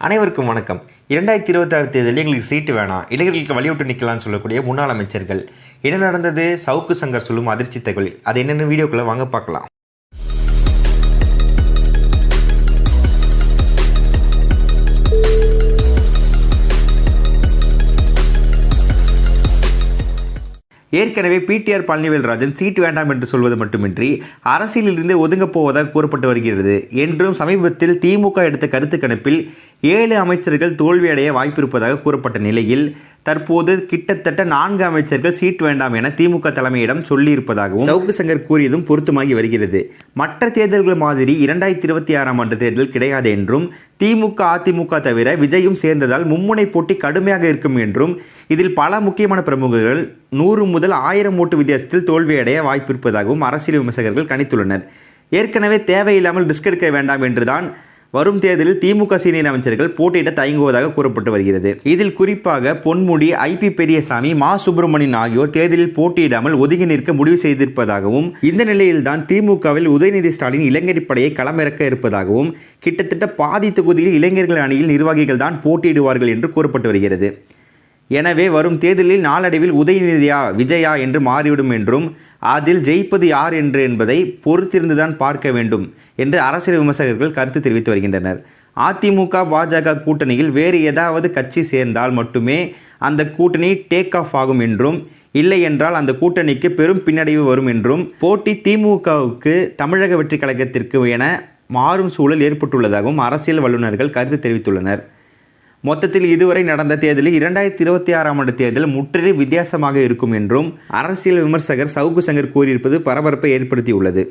அனைவருக்கும் வணக்கம். 2026 தேர்தலில் எங்களுக்கு சீட்டு வேணாம், இளைஞர்களுக்கு வழிவிட்டு நிற்கலாம்னு சொல்லக்கூடிய முன்னாள் அமைச்சர்கள். என்ன நடந்தது? சவுக்கு சங்கர் சொல்லும் அதிர்ச்சி தகவல். அது என்னென்ன வீடியோக்குள்ள வாங்க பார்க்கலாம். ஏற்கனவே பிடிஆர் பழனிவேல்ராஜன் சீட்டு வேண்டாம் என்று சொல்வது மட்டுமின்றி அரசியலிலிருந்து ஒதுங்கப் போவதாக கூறப்பட்டு வருகிறது என்றும் சமீபத்தில் திமுக எடுத்த கருத்து கணிப்பில் 7 அமைச்சர்கள் தோல்வியடைய வாய்ப்பிருப்பதாக கூறப்பட்ட நிலையில் தற்போது கிட்டத்தட்ட 4 அமைச்சர்கள் சீட் வேண்டாம் என திமுக தலைமையிடம் சொல்லியிருப்பதாகவும் சவுக்கு சங்கர் கூறியதும் பொருத்தமாகி வருகிறது. மற்ற தேர்தல்கள் மாதிரி 2026ஆம் ஆண்டு தேர்தல் கிடையாது என்றும் திமுக அதிமுக தவிர விஜயும் சேர்ந்ததால் மும்முனை போட்டி கடுமையாக இருக்கும் என்றும் இதில் பல முக்கியமான பிரமுகர்கள் 100 முதல் 1000 ஓட்டு வித்தியாசத்தில் தோல்வியடைய வாய்ப்பிருப்பதாகவும் அரசியல் விமர்சகர்கள் கணித்துள்ளனர். ஏற்கனவே தேவையில்லாமல் ரிஸ்க் எடுக்க வேண்டாம் என்றுதான் வரும் தேர்தலில் திமுக சீனியர் அமைச்சர்கள் போட்டியிட தயங்குவதாக கூறப்பட்டு வருகிறது. இதில் குறிப்பாக பொன்முடி, ஐபி பெரியசாமி, மா சுப்பிரமணியன் ஆகியோர் தேர்தலில் போட்டியிடாமல் ஒதுங்கி நிற்க முடிவு செய்திருப்பதாகவும் இந்த நிலையில்தான் திமுகவில் உதயநிதி ஸ்டாலின் இளைஞர் படையை களமிறக்க இருப்பதாகவும் கிட்டத்தட்ட பாதி தொகுதியில் இளைஞர்கள் அணியில் நிர்வாகிகள் தான் போட்டியிடுவார்கள் என்று கூறப்பட்டு வருகிறது. எனவே வரும் தேர்தலில் நாளடைவில் உதயநிதியா விஜயா என்று மாறிவிடும் என்றும் அதில் ஜெயிப்பது யார் என்பதை பொறுத்திருந்துதான் பார்க்க வேண்டும் என்று அரசியல் விமர்சகர்கள் கருத்து தெரிவித்து வருகின்றனர். அதிமுக பாஜக கூட்டணியில் வேறு ஏதாவது கட்சி சேர்ந்தால் மட்டுமே அந்த கூட்டணி டேக் ஆஃப் ஆகும் என்றும் இல்லை என்றால் அந்த கூட்டணிக்கு பெரும் பின்னடைவு வரும் என்றும் போட்டி திமுகவுக்கு தமிழக வெற்றி கழகத்திற்கு என மாறும் சூழல் ஏற்பட்டுள்ளதாகவும் அரசியல் வல்லுநர்கள் கருத்து தெரிவித்துள்ளனர். மொத்தத்தில் இதுவரை நடந்த தேர்தலில் 2026ஆம் ஆண்டு தேர்தல் முற்றிலும் வித்தியாசமாக இருக்கும் என்றும் அரசியல் விமர்சகர் சவுக்கு சங்கர் கூறியிருப்பது பரபரப்பை ஏற்படுத்தியுள்ளது.